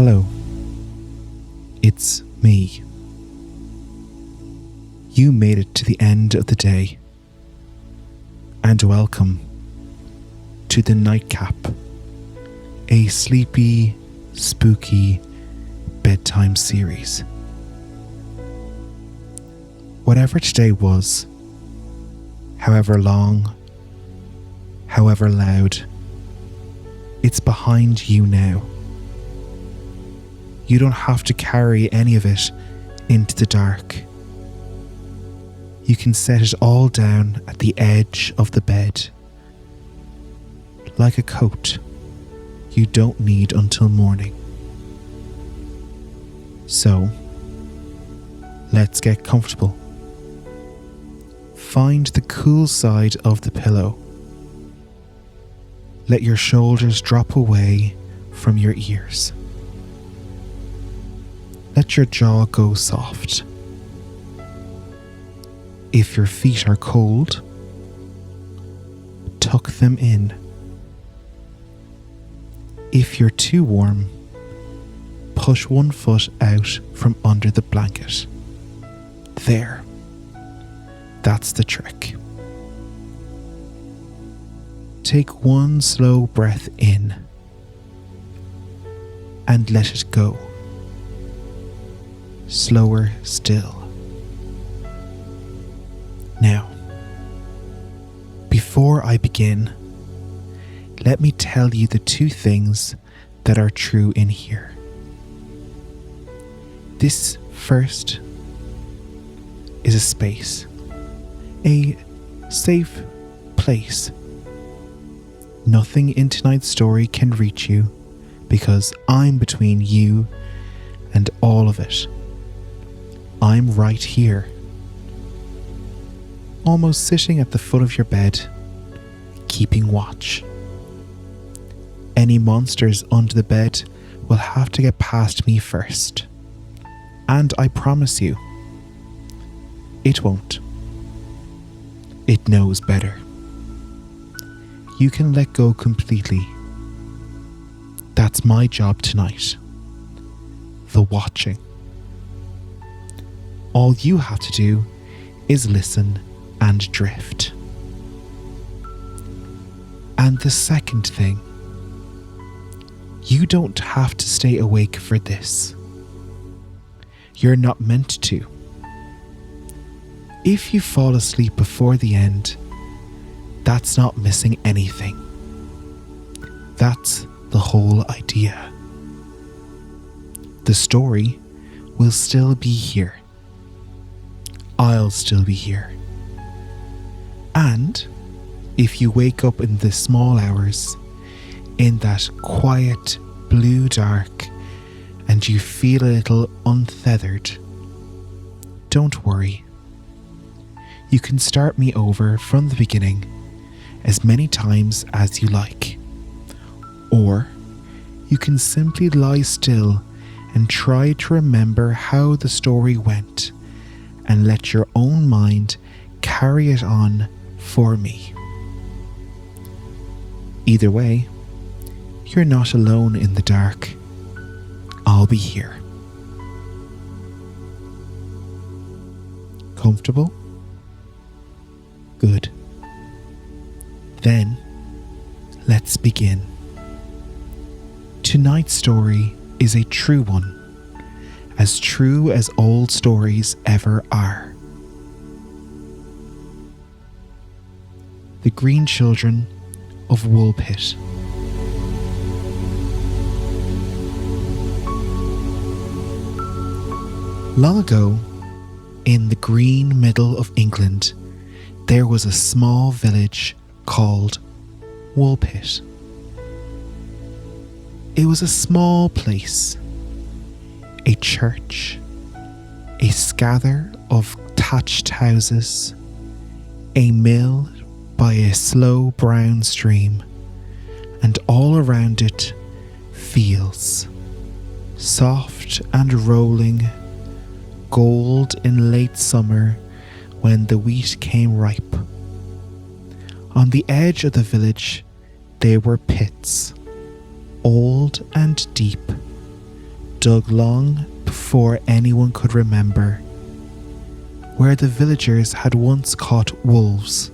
Hello, it's me. You made it to the end of the day, and welcome to the Nightcap, a sleepy, spooky bedtime series. Whatever today was, however long, however loud, it's behind you now. You don't have to carry any of it into the dark. You can set it all down at the edge of the bed, like a coat you don't need until morning. So, let's get comfortable. Find the cool side of the pillow. Let your shoulders drop away from your ears. Let your jaw go soft. If your feet are cold, tuck them in. If you're too warm, push one foot out from under the blanket. There. That's the trick. Take one slow breath in and let it go. Slower still. Now, before I begin, let me tell you the two things that are true in here. This first is a space, a safe place. Nothing in tonight's story can reach you because I'm between you and all of it. I'm right here, almost sitting at the foot of your bed, keeping watch. Any monsters under the bed will have to get past me first. And I promise you, it won't. It knows better. You can let go completely. That's my job tonight. The watching. All you have to do is listen and drift. And the second thing, you don't have to stay awake for this. You're not meant to. If you fall asleep before the end, that's not missing anything. That's the whole idea. The story will still be here. I'll still be here. And if you wake up in the small hours, in that quiet blue dark, and you feel a little untethered, don't worry. You can start me over from the beginning as many times as you like. Or you can simply lie still and try to remember how the story went and let your own mind carry it on for me. Either way, you're not alone in the dark. I'll be here. Comfortable? Good. Then, let's begin. Tonight's story is a true one, as true as old stories ever are. The Green Children of Woolpit. Long ago, in the green middle of England, there was a small village called Woolpit. It was a small place, a church, a scather of thatched houses, a mill by a slow brown stream, and all around it, fields, soft and rolling, gold in late summer when the wheat came ripe. On the edge of the village, there were pits, old and deep, dug long before anyone could remember, where the villagers had once caught wolves.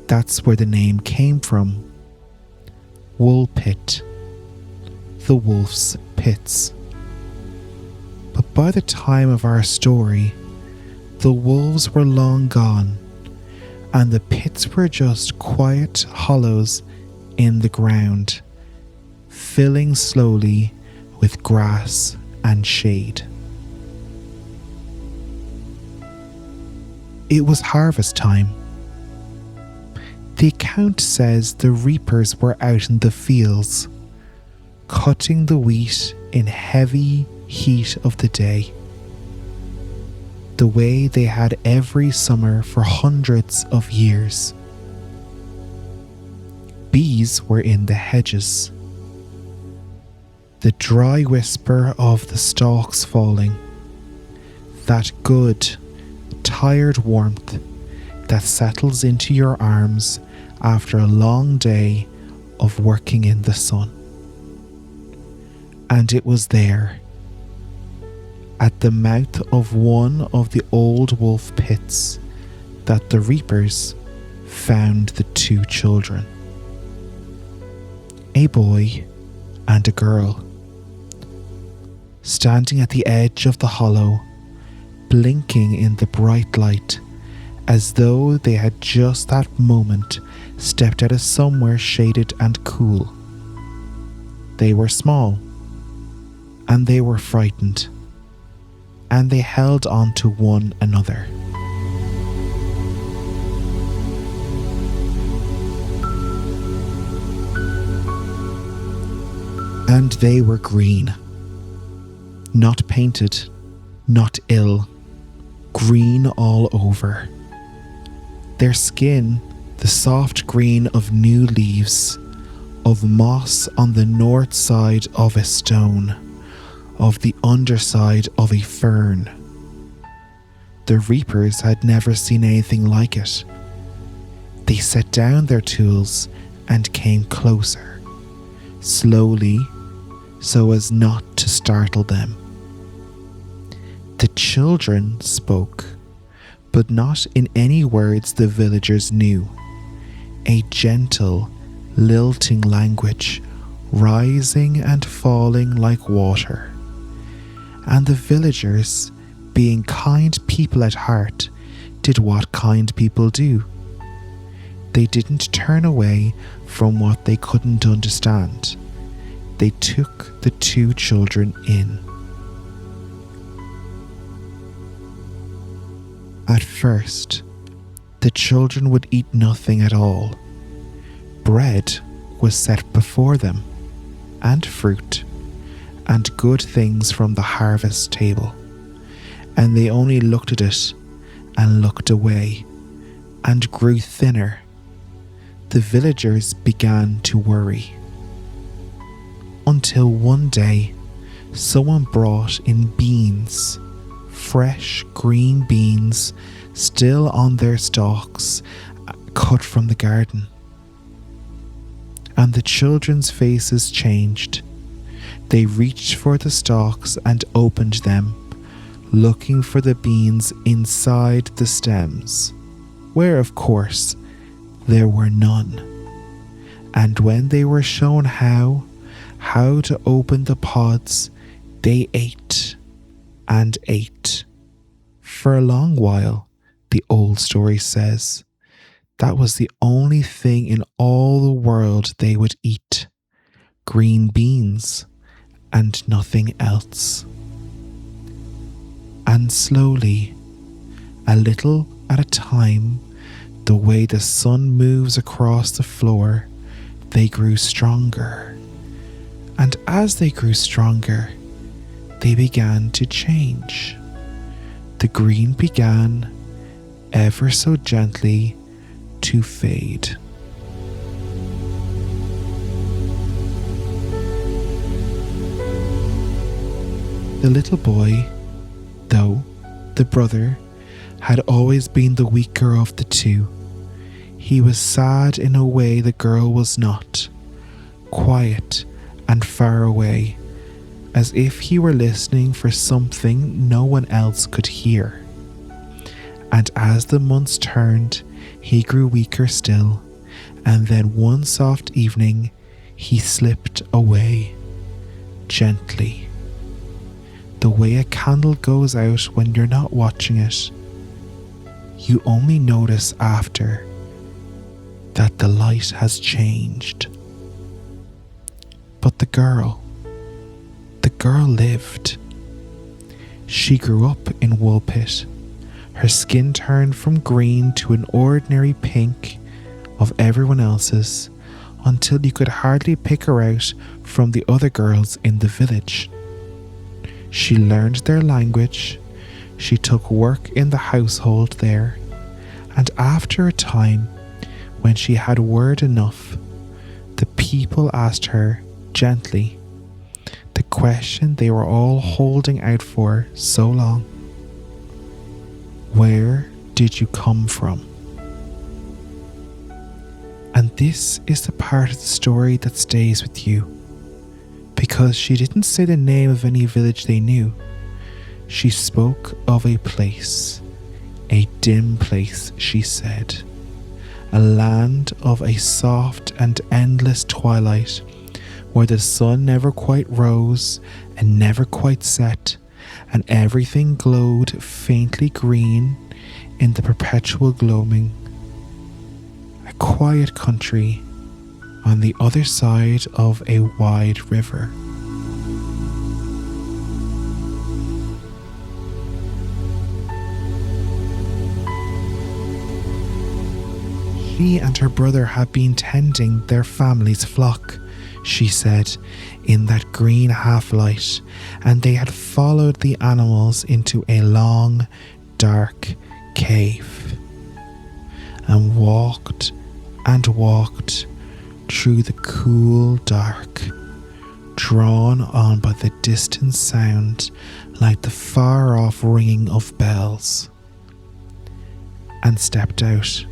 That's where the name came from. Woolpit, the wolf's pits. But by the time of our story, the wolves were long gone, and the pits were just quiet hollows in the ground, filling slowly with grass and shade. It was harvest time. The account says the reapers were out in the fields, cutting the wheat in heavy heat of the day, the way they had every summer for hundreds of years. Bees were in the hedges. The dry whisper of the stalks falling, that good, tired warmth that settles into your arms after a long day of working in the sun. And it was there, at the mouth of one of the old wolf pits, that the reapers found the two children, a boy and a girl, standing at the edge of the hollow, blinking in the bright light, as though they had just that moment stepped out of somewhere shaded and cool. They were small, and they were frightened, and they held on to one another. And they were green. Not painted, not ill, green all over. Their skin, the soft green of new leaves, of moss on the north side of a stone, of the underside of a fern. The reapers had never seen anything like it. They set down their tools and came closer, slowly, so as not to startle them. The children spoke, but not in any words the villagers knew. A gentle, lilting language, rising and falling like water. And the villagers, being kind people at heart, did what kind people do. They didn't turn away from what they couldn't understand. They took the two children in. At first, the children would eat nothing at all. Bread was set before them, and fruit, and good things from the harvest table, and they only looked at it and looked away, and grew thinner. The villagers began to worry. Until one day, someone brought in beans, fresh green beans, still on their stalks, cut from the garden. And the children's faces changed. They reached for the stalks and opened them, looking for the beans inside the stems, where, of course, there were none. And when they were shown how to open the pods, they ate and ate. For a long while, the old story says, that was the only thing in all the world they would eat. Green beans and nothing else. And slowly, a little at a time, the way the sun moves across the floor, they grew stronger. And as they grew stronger, they began to change. The green began, ever so gently, to fade. The little boy, though the brother, had always been the weaker of the two. He was sad in a way the girl was not, quiet and far away, as if he were listening for something no one else could hear. And as the months turned, he grew weaker still, and then one soft evening he slipped away, gently, the way a candle goes out when you're not watching it. You only notice after that the light has changed. But the girl lived. She grew up in Woolpit. Her skin turned from green to an ordinary pink of everyone else's, until you could hardly pick her out from the other girls in the village. She learned their language. She took work in the household there, and after a time, when she had word enough, the people asked her gently the question they were all holding out for so long. Where did you come from? And this is the part of the story that stays with you, because she didn't say the name of any village they knew. She spoke of a place, a dim place, she said, a land of a soft and endless twilight, where the sun never quite rose and never quite set, and everything glowed faintly green in the perpetual gloaming. A quiet country on the other side of a wide river. She and her brother had been tending their family's flock, she said, in that green half-light, and they had followed the animals into a long, dark cave, and walked through the cool dark, drawn on by the distant sound like the far-off ringing of bells, and stepped out,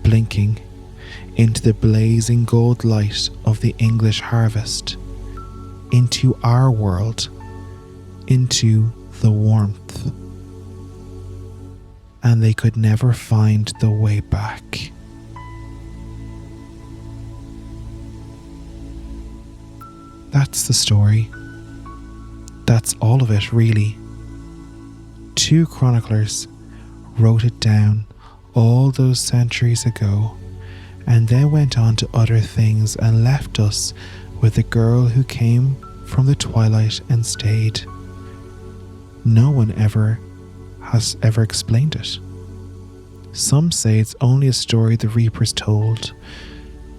blinking, into the blazing gold light of the English harvest, into our world, into the warmth. And they could never find the way back. That's the story. That's all of it, really. Two chroniclers wrote it down all those centuries ago, and then went on to other things and left us with a girl who came from the twilight and stayed. No one has ever explained it. Some say it's only a story the reapers told.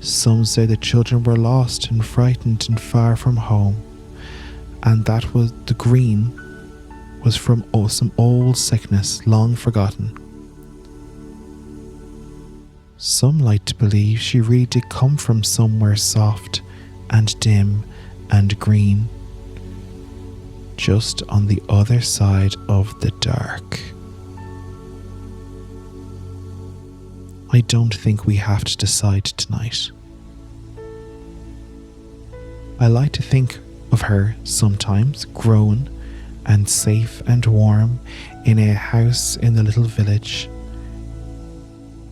Some say the children were lost and frightened and far from home, and that was the green was from some old sickness long forgotten. Some like to believe she really did come from somewhere soft and dim and green, just on the other side of the dark. I don't think we have to decide tonight. I like to think of her sometimes grown and safe and warm in a house in the little village.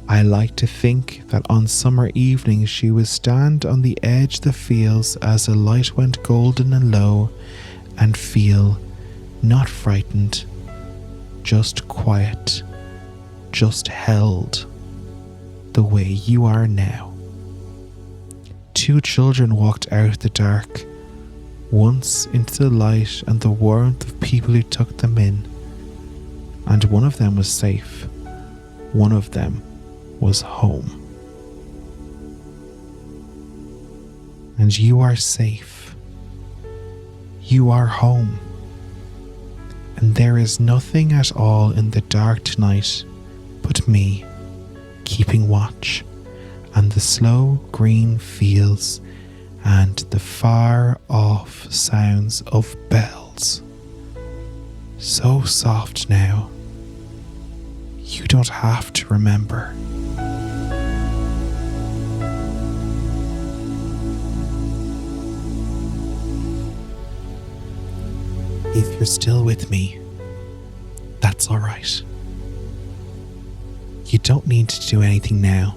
I like to think that on summer evenings she would stand on the edge of the fields as the light went golden and low, and feel not frightened, just quiet, just held, the way you are now. Two children walked out of the dark, once into the light and the warmth of people who took them in, and one of them was safe, one of them was home. And you are safe. You are home. And there is nothing at all in the dark tonight but me keeping watch, and the slow green fields and the far off sounds of bells. So soft now. You don't have to remember. If you're still with me, that's all right. You don't need to do anything now.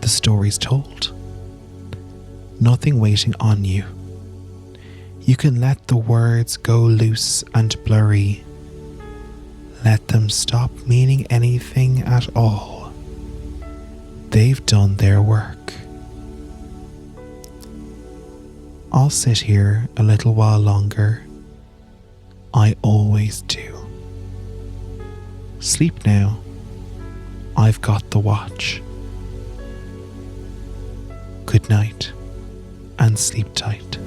The story's told. Nothing waiting on you. You can let the words go loose and blurry. Let them stop meaning anything at all. They've done their work. I'll sit here a little while longer. I always do. Sleep now. I've got the watch. Good night and sleep tight.